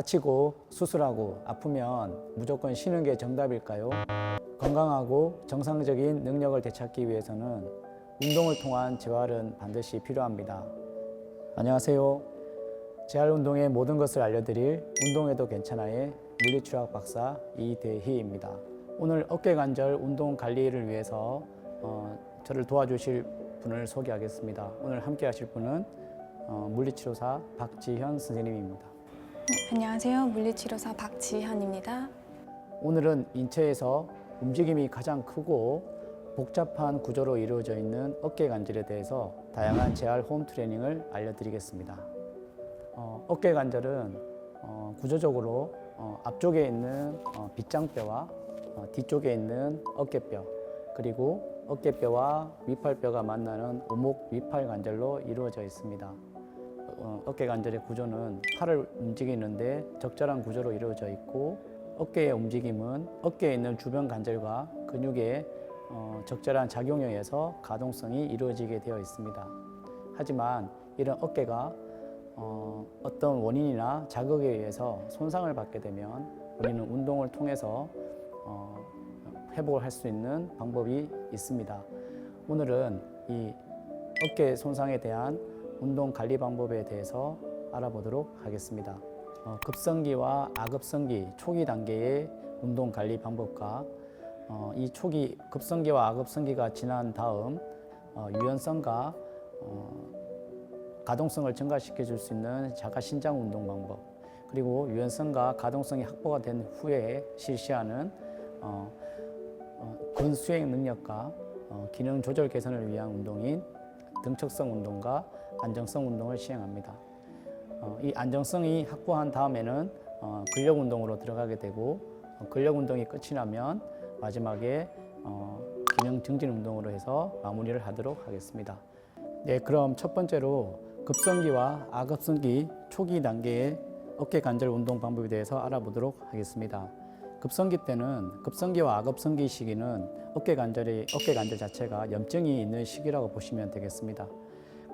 다치고 수술하고 아프면 무조건 쉬는 게 정답일까요? 건강하고 정상적인 능력을 되찾기 위해서는 운동을 통한 재활은 반드시 필요합니다. 안녕하세요. 재활 운동의 모든 것을 알려드릴 운동해도 괜찮아의 물리치료학 박사 이대희입니다. 오늘 어깨 관절 운동 관리를 위해서 저를 도와주실 분을 소개하겠습니다. 오늘 함께 하실 분은 물리치료사 박지현 선생님입니다. 안녕하세요. 물리치료사 박지현입니다. 오늘은 인체에서 움직임이 가장 크고 복잡한 구조로 이루어져 있는 어깨 관절에 대해서 다양한 재활 홈 트레이닝을 알려드리겠습니다. 어깨 관절은 구조적으로 앞쪽에 있는 빗장뼈와 뒤쪽에 있는 어깨뼈, 그리고 어깨뼈와 위팔뼈가 만나는 오목 위팔 관절로 이루어져 있습니다. 어깨 관절의 구조는 팔을 움직이는데 적절한 구조로 이루어져 있고, 어깨의 움직임은 어깨에 있는 주변 관절과 근육의 적절한 작용에 의해서 가동성이 이루어지게 되어 있습니다. 하지만 이런 어깨가 어떤 원인이나 자극에 의해서 손상을 받게 되면 우리는 운동을 통해서 회복을 할 수 있는 방법이 있습니다. 오늘은 이 어깨 손상에 대한 운동 관리 방법에 대해서 알아보도록 하겠습니다. 급성기와 아급성기 초기 단계의 운동 관리 방법과 이 초기 급성기와 아급성기가 지난 다음 유연성과 가동성을 증가시켜 줄 수 있는 자가 신장 운동 방법, 그리고 유연성과 가동성이 확보가 된 후에 실시하는 근수행 능력과 기능 조절 개선을 위한 운동인 등척성 운동과 안정성 운동을 시행합니다. 이 안정성이 확보한 다음에는 근력 운동으로 들어가게 되고, 근력 운동이 끝이 나면 마지막에 기능 증진 운동으로 해서 마무리를 하도록 하겠습니다. 네, 그럼 첫 번째로 급성기와 아급성기 초기 단계의 어깨 관절 운동 방법에 대해서 알아보도록 하겠습니다. 급성기 때는, 급성기와 아급성기 시기는 어깨 관절 자체가 염증이 있는 시기라고 보시면 되겠습니다.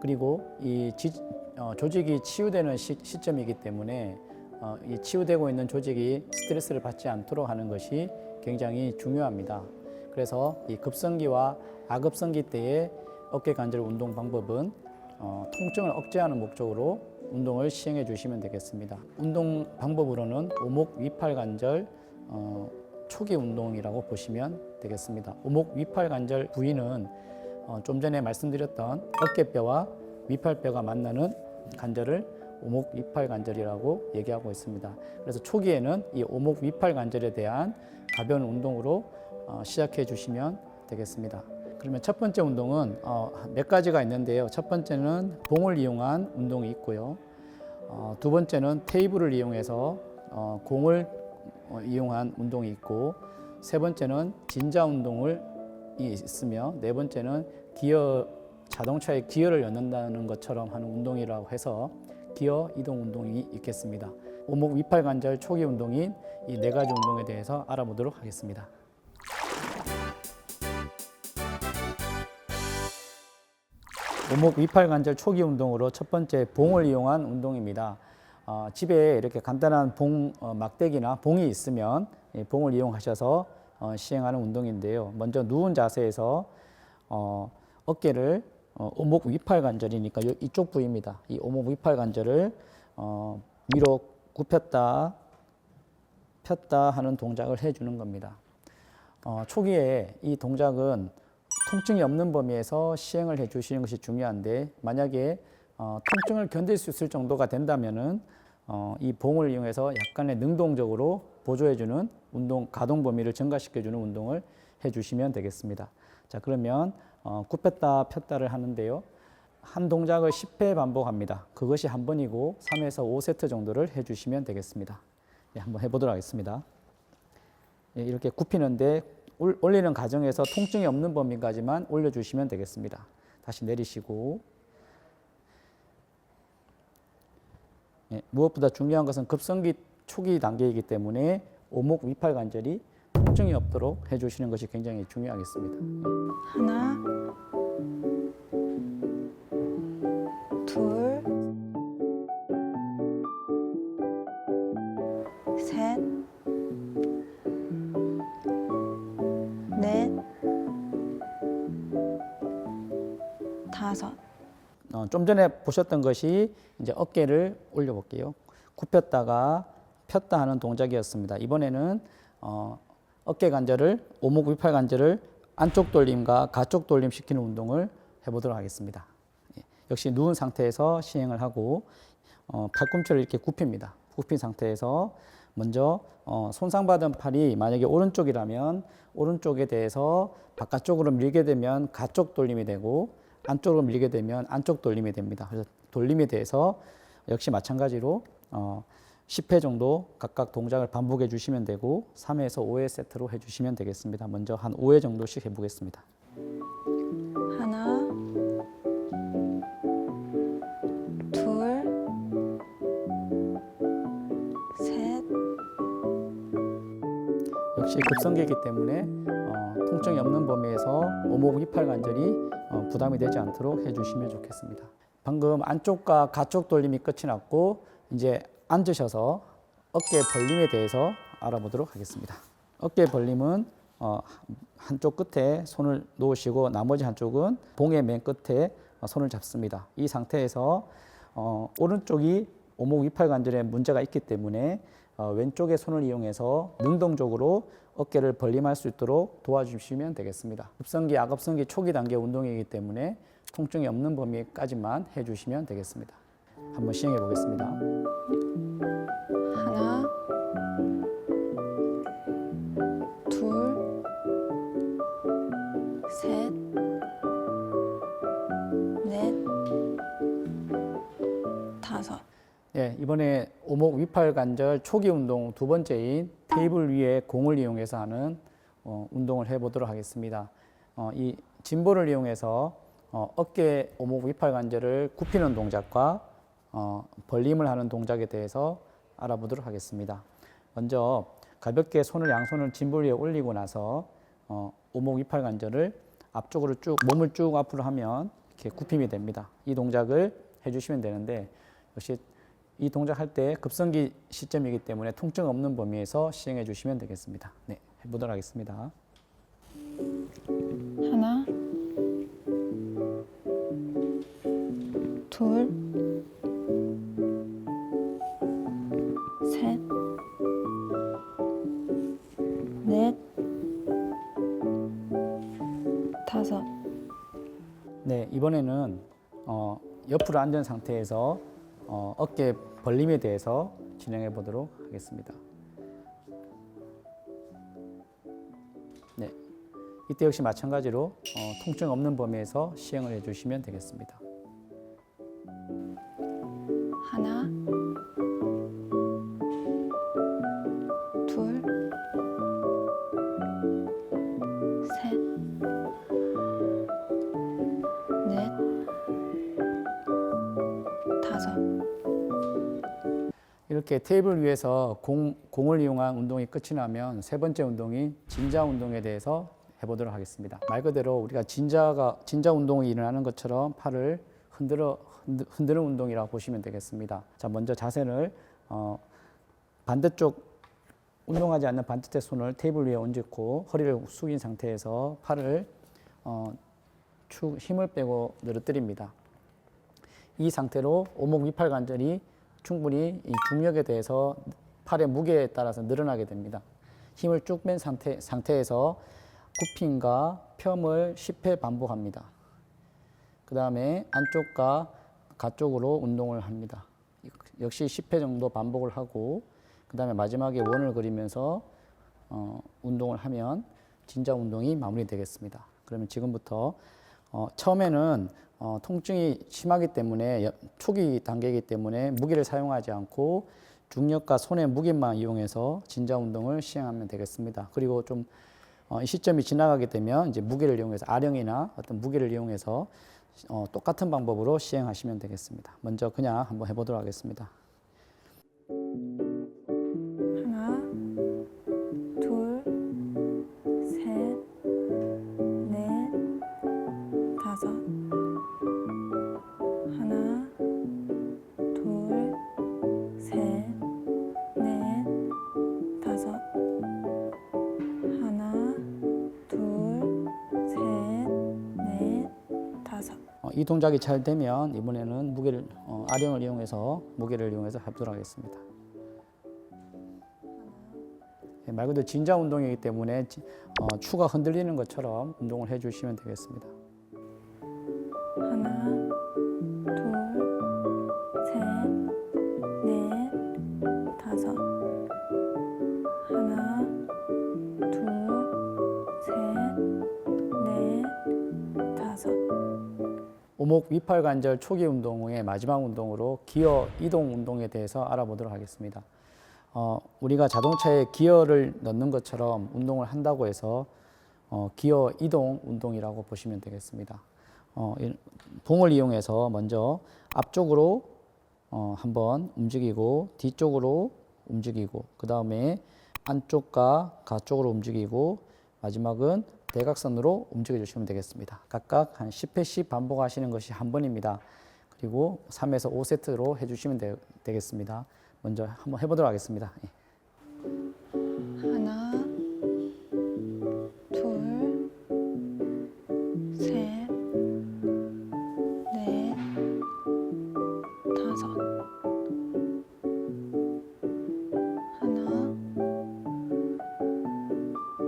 그리고 이 조직이 치유되는 시점이기 때문에 이 치유되고 있는 조직이 스트레스를 받지 않도록 하는 것이 굉장히 중요합니다. 그래서 이 급성기와 아급성기 때의 어깨 관절 운동 방법은 통증을 억제하는 목적으로 운동을 시행해 주시면 되겠습니다. 운동 방법으로는 오목 위팔 관절 초기 운동이라고 보시면 되겠습니다. 오목 위팔 관절 부위는 좀 전에 말씀드렸던 어깨뼈와 위팔뼈가 만나는 관절을 오목 위팔 관절이라고 얘기하고 있습니다. 그래서 초기에는 이 오목 위팔 관절에 대한 가벼운 운동으로 시작해 주시면 되겠습니다. 그러면 첫 번째 운동은 몇 가지가 있는데요. 첫 번째는 봉을 이용한 운동이 있고요. 두 번째는 테이블을 이용해서 공을 이용한 운동이 있고, 세 번째는 진자 운동이 있으며, 네 번째는 자동차의 기어를 연단다는 것처럼 하는 운동이라고 해서 기어 이동 운동이 있겠습니다. 오목 위팔 관절 초기 운동인 이 네 가지 운동에 대해서 알아보도록 하겠습니다. 오목 위팔 관절 초기 운동으로 첫 번째 봉을 이용한 운동입니다. 집에 이렇게 간단한 봉 막대기나 봉이 있으면 봉을 이용하셔서 시행하는 운동인데요. 먼저 누운 자세에서 어깨를 오목 위팔 관절이니까 이쪽 부위입니다. 이 오목 위팔 관절을 위로 굽혔다 폈다 하는 동작을 해주는 겁니다. 초기에 이 동작은 통증이 없는 범위에서 시행을 해주시는 것이 중요한데, 만약에 통증을 견딜 수 있을 정도가 된다면은 이 봉을 이용해서 약간의 능동적으로 보조해주는 운동, 가동 범위를 증가시켜주는 운동을 해주시면 되겠습니다. 자, 그러면 굽혔다 폈다를 하는데요. 한 동작을 10회 반복합니다. 그것이 한 번이고 3에서 5세트 정도를 해주시면 되겠습니다. 네, 한번 해보도록 하겠습니다. 네, 이렇게 굽히는데 올리는 과정에서 통증이 없는 범위까지만 올려주시면 되겠습니다. 다시 내리시고, 네, 무엇보다 중요한 것은 급성기 초기 단계이기 때문에 오목 위팔 관절이 통증이 없도록 해주시는 것이 굉장히 중요하겠습니다. 하나, 둘, 다섯, 좀 전에 보셨던 것이 이제 어깨를 올려볼게요. 굽혔다가 폈다 하는 동작이었습니다. 이번에는 어깨 관절을 오목 위팔 관절을 안쪽 돌림과 가쪽 돌림 시키는 운동을 해보도록 하겠습니다. 역시 누운 상태에서 시행을 하고 팔꿈치를 이렇게 굽힙니다. 굽힌 상태에서 먼저 손상받은 팔이 만약에 오른쪽이라면 오른쪽에 대해서 바깥쪽으로 밀게 되면 가쪽 돌림이 되고 안쪽으로 밀게 되면 안쪽 돌림이 됩니다. 그래서 돌림에 대해서 역시 마찬가지로 10회 정도 각각 동작을 반복해 주시면 되고 3회에서 5회 세트로 해주시면 되겠습니다. 먼저 한 5회 정도씩 해보겠습니다. 하나, 둘, 셋, 역시 급성기이기 때문에 통증이 없는 범위에서 오목 위팔 관절이 부담이 되지 않도록 해주시면 좋겠습니다. 방금 안쪽과 가쪽 돌림이 끝이 났고 이제 앉으셔서 어깨 벌림에 대해서 알아보도록 하겠습니다. 어깨 벌림은 한쪽 끝에 손을 놓으시고 나머지 한쪽은 봉의 맨 끝에 손을 잡습니다. 이 상태에서 오른쪽이 오목 위팔 관절에 문제가 있기 때문에 왼쪽의 손을 이용해서 능동적으로 어깨를 벌림할 수 있도록 도와주시면 되겠습니다. 급성기, 약급성기 초기 단계 운동이기 때문에 통증이 없는 범위까지만 해주시면 되겠습니다. 한번 시행해 보겠습니다. 하나, 둘, 셋, 넷, 다섯. 예, 이번에 오목 위팔 관절 초기 운동 두 번째인 테이블 위에 공을 이용해서 하는 운동을 해보도록 하겠습니다. 이 짐볼을 이용해서 어깨 오목 위팔 관절을 굽히는 동작과 벌림을 하는 동작에 대해서 알아보도록 하겠습니다. 먼저 가볍게 양손을 짐볼 위에 올리고 나서 오목 위팔 관절을 앞쪽으로 쭉 몸을 쭉 앞으로 하면 이렇게 굽힘이 됩니다. 이 동작을 해주시면 되는데 역시 이 동작 할 때 급성기 시점이기 때문에 통증 없는 범위에서 시행해 주시면 되겠습니다. 네, 해보도록 하겠습니다. 하나, 둘, 셋, 넷, 다섯. 네, 이번에는 옆으로 앉은 상태에서 어깨 벌림에 대해서 진행해 보도록 하겠습니다. 네, 이때 역시 마찬가지로 통증 없는 범위에서 시행을 해주시면 되겠습니다. 하나, 둘, 셋, 넷, 다섯. 이렇게 테이블 위에서 공을 이용한 운동이 끝이 나면 세 번째 운동인 진자 운동에 대해서 해보도록 하겠습니다. 말 그대로 우리가 진자 운동이 일어나는 것처럼 팔을 흔드는 운동이라고 보시면 되겠습니다. 자, 먼저 자세를 반대쪽 운동하지 않는 반대쪽 손을 테이블 위에 얹고 허리를 숙인 상태에서 팔을 축 힘을 빼고 늘어뜨립니다. 이 상태로 오목 위팔 관절이 충분히 이 중력에 대해서 팔의 무게에 따라서 늘어나게 됩니다. 힘을 쭉 뺀 상태에서 굽힘과 펴을 10회 반복합니다. 그 다음에 안쪽과 가쪽으로 운동을 합니다. 역시 10회 정도 반복을 하고 그 다음에 마지막에 원을 그리면서 운동을 하면 진자 운동이 마무리되겠습니다. 그러면 지금부터 처음에는 통증이 심하기 때문에 초기 단계이기 때문에 무기를 사용하지 않고 중력과 손의 무게만 이용해서 진자 운동을 시행하면 되겠습니다. 그리고 좀 이 시점이 지나가게 되면 이제 무게를 이용해서 아령이나 어떤 무게를 이용해서 똑같은 방법으로 시행하시면 되겠습니다. 먼저 그냥 한번 해보도록 하겠습니다. 하나, 둘, 셋, 넷, 다섯. 하나, 둘, 셋, 넷, 다섯. 하나, 둘, 셋, 넷, 다섯. 이 동작이 잘 되면 이번에는 무게를 아령을 이용해서 무게를 이용해서 해보도록 하겠습니다. 말 그대로 진자 운동이기 때문에 추가 흔들리는 것처럼 운동을 해주시면 되겠습니다. 하나, 둘, 셋, 넷, 다섯. 하나, 둘, 셋, 넷, 다섯. 오목 위팔관절 초기 운동의 마지막 운동으로 기어 이동 운동에 대해서 알아보도록 하겠습니다. 우리가 자동차에 기어를 넣는 것처럼 운동을 한다고 해서 기어 이동 운동이라고 보시면 되겠습니다. 봉을 이용해서 먼저 앞쪽으로 한번 움직이고 뒤쪽으로 움직이고 그 다음에 안쪽과 가쪽으로 움직이고 마지막은 대각선으로 움직여 주시면 되겠습니다. 각각 한 10회씩 반복하시는 것이 한 번입니다. 그리고 3에서 5세트로 해주시면 되겠습니다. 먼저 한번 해보도록 하겠습니다. 하나, 둘, 셋, 넷, 다섯. 하나,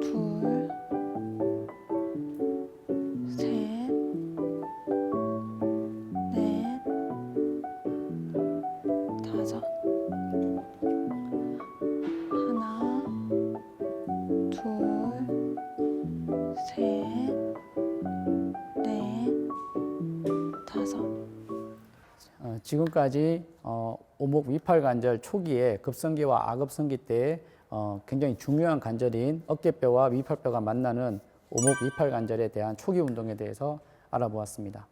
둘, 셋, 넷, 다섯. 하나, 둘, 셋, 넷, 다섯. 지금까지 오목 위팔관절 초기에 급성기와 아급성기 때 굉장히 중요한 관절인 어깨뼈와 위팔뼈가 만나는 오목 위팔관절에 대한 초기 운동에 대해서 알아보았습니다.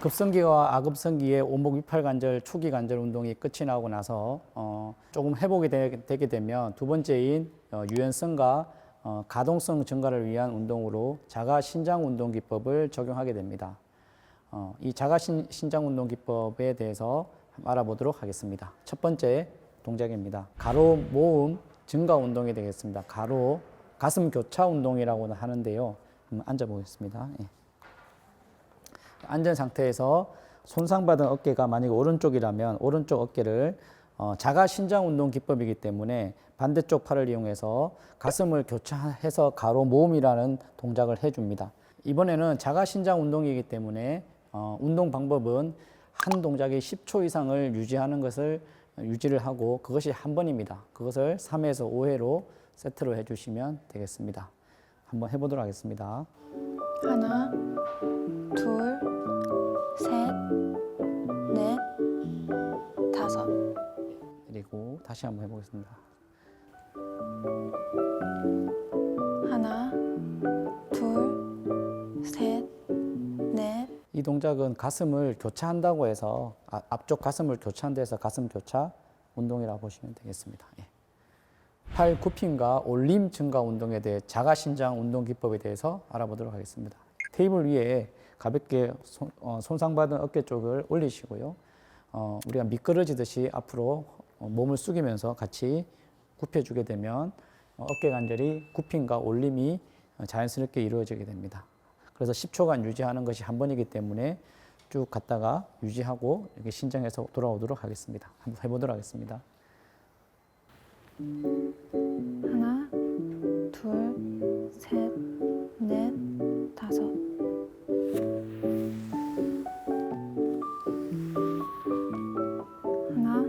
급성기와 아급성기의 오목 위팔관절 초기 관절 운동이 끝이 나고 나서 조금 회복이 되게 되면 두 번째인 유연성과 가동성 증가를 위한 운동으로 자가 신장 운동 기법을 적용하게 됩니다. 이 자가 신장 운동 기법에 대해서 알아보도록 하겠습니다. 첫 번째 동작입니다. 가로 모음 증가 운동이 되겠습니다. 가로 가슴 교차 운동이라고 하는데요. 앉아 보겠습니다. 예. 앉은 상태에서 손상받은 어깨가 만약에 오른쪽이라면 오른쪽 어깨를 자가 신장 운동 기법이기 때문에 반대쪽 팔을 이용해서 가슴을 교차해서 가로 모음이라는 동작을 해줍니다. 이번에는 자가 신장 운동이기 때문에 운동 방법은 한 동작이 10초 이상을 유지를 하고 그것이 한 번입니다. 그것을 3에서 5회로 세트로 해주시면 되겠습니다. 한번 해보도록 하겠습니다. 하나, 둘, 셋, 넷, 다섯. 그리고 다시 한번 해보겠습니다. 하나, 둘, 셋, 넷. 이 동작은 가슴을 교차한다고 해서 앞쪽 가슴을 교차한 데서 가슴 교차 운동이라고 보시면 되겠습니다. 예. 팔 굽힘과 올림 증가 운동에 대해 자가 신장 운동 기법에 대해서 알아보도록 하겠습니다. 테이블 위에 가볍게 손상받은 어깨 쪽을 올리시고요. 우리가 미끄러지듯이 앞으로 몸을 숙이면서 같이 굽혀주게 되면 어깨 관절이 굽힘과 올림이 자연스럽게 이루어지게 됩니다. 그래서 10초간 유지하는 것이 한 번이기 때문에 쭉 갔다가 유지하고 이렇게 신장해서 돌아오도록 하겠습니다. 한번 해보도록 하겠습니다. 하나, 둘, 셋, 넷, 다섯. 하나,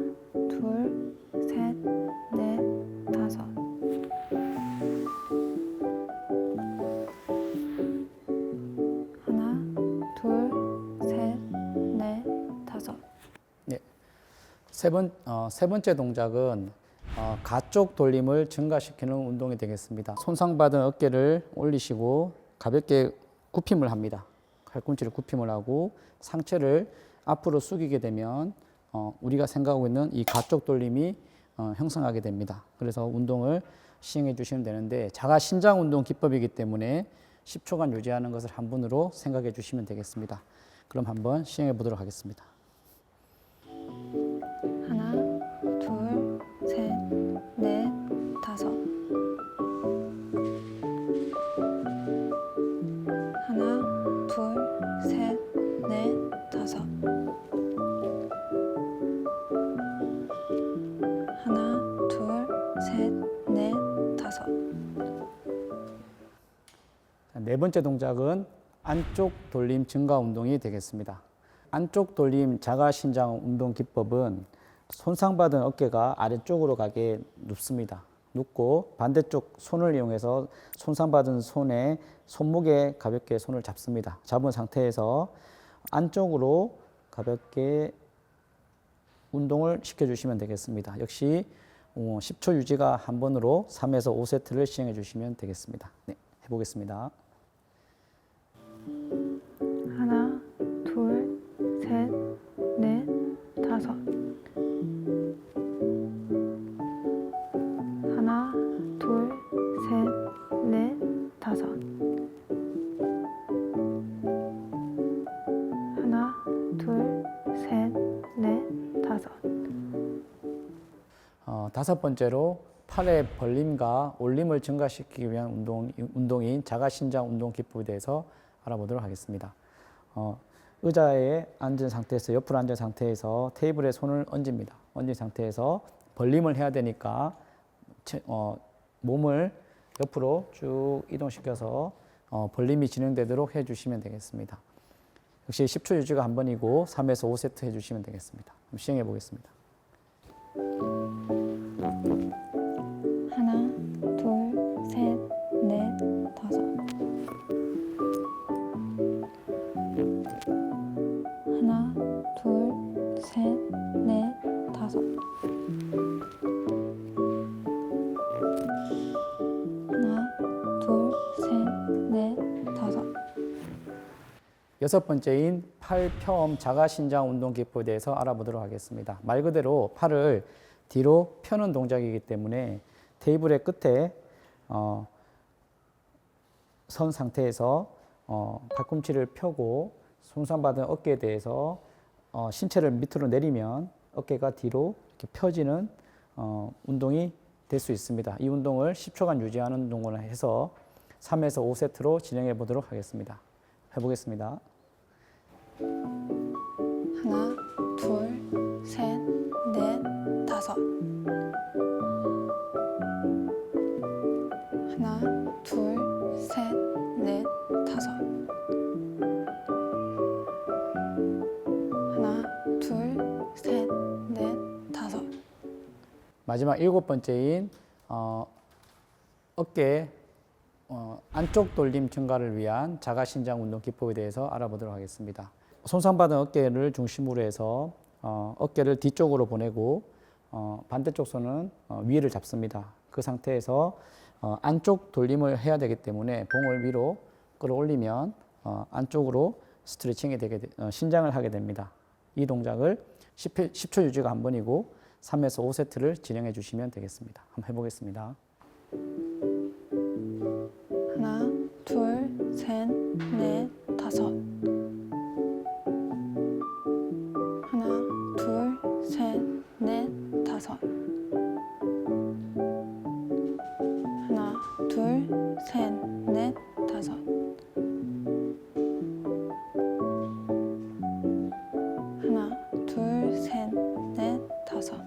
둘, 셋, 넷, 다섯. 하나, 둘, 셋, 넷, 다섯. 네. 세 번째 동작은 가쪽 돌림을 증가시키는 운동이 되겠습니다. 손상받은 어깨를 올리시고 가볍게 굽힘을 합니다. 팔꿈치를 굽힘을 하고 상체를 앞으로 숙이게 되면 우리가 생각하고 있는 이 가쪽 돌림이 형성하게 됩니다. 그래서 운동을 시행해 주시면 되는데 자가 신장 운동 기법이기 때문에 10초간 유지하는 것을 한 분으로 생각해 주시면 되겠습니다. 그럼 한번 시행해 보도록 하겠습니다. 하나, 둘, 셋, 넷, 다섯. 네 번째 동작은 안쪽 돌림 증가 운동이 되겠습니다. 안쪽 돌림 자가 신장 운동 기법은 손상받은 어깨가 아래쪽으로 가게 눕습니다. 눕고 반대쪽 손을 이용해서 손상받은 손목에 가볍게 손을 잡습니다. 잡은 상태에서 안쪽으로 가볍게 운동을 시켜주시면 되겠습니다. 역시 10초 유지가 한 번으로 3에서 5세트를 시행해 주시면 되겠습니다. 네, 해보겠습니다. 하나, 둘, 셋, 넷, 다섯. 하나, 둘, 셋, 넷, 다섯. 하나, 둘, 셋, 넷, 다섯. 다섯 번째로 팔의 벌림과 올림을 증가시키기 위한 운동인 자가신장 운동 기법에 대해서 알아보도록 하겠습니다. 의자에 앉은 상태에서 옆으로 앉은 상태에서 테이블에 손을 얹습니다. 얹은 상태에서 벌림을 해야 되니까 몸을 옆으로 쭉 이동시켜서 벌림이 진행되도록 해주시면 되겠습니다. 역시 10초 유지가 한 번이고 3에서 5세트 해주시면 되겠습니다. 한번 시행해 보겠습니다. 하나, 둘, 셋, 넷, 다섯. 하나, 둘, 셋, 넷, 다섯. 하나, 둘, 셋, 넷, 다섯. 여섯 번째인 팔펴엄 자가신장 운동 기법에 대해서 알아보도록 하겠습니다. 말 그대로 팔을 뒤로 펴는 동작이기 때문에 테이블의 끝에 선 상태에서 팔꿈치를 펴고 손상받은 어깨에 대해서 신체를 밑으로 내리면 어깨가 뒤로 이렇게 펴지는 운동이 될 수 있습니다. 이 운동을 10초간 유지하는 운동을 해서 3에서 5세트로 진행해 보도록 하겠습니다. 해보겠습니다. 하나, 둘, 셋, 넷, 다섯. 하나, 둘, 셋, 넷, 다섯. 하나, 둘, 셋, 넷, 다섯. 마지막 일곱 번째인 어깨 안쪽 돌림 증가를 위한 자가신장 운동 기법에 대해서 알아보도록 하겠습니다. 손상받은 어깨를 중심으로 해서 어깨를 뒤쪽으로 보내고 반대쪽 손은 위를 잡습니다. 그 상태에서 안쪽 돌림을 해야 되기 때문에 봉을 위로 끌어올리면 안쪽으로 스트레칭이 신장을 하게 됩니다. 이 동작을 10초 유지가 한 번이고 3에서 5세트를 진행해 주시면 되겠습니다. 한번 해보겠습니다. 하나, 둘, 셋, 넷, 다섯. 하나, 둘, 셋, 넷, 다섯. 하나, 둘, 셋, 넷, 다섯. 하나, 둘, 셋, 넷, 다섯.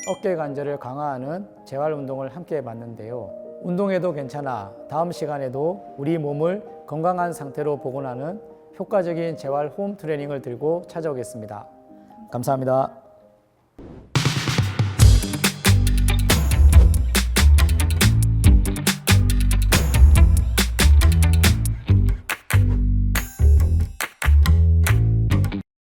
어깨 관절을 강화하는 재활 운동을 함께 해봤는데요. 운동해도 괜찮아 다음 시간에도 우리 몸을 건강한 상태로 복원하는 효과적인 재활 홈 트레이닝을 들고 찾아오겠습니다. 감사합니다.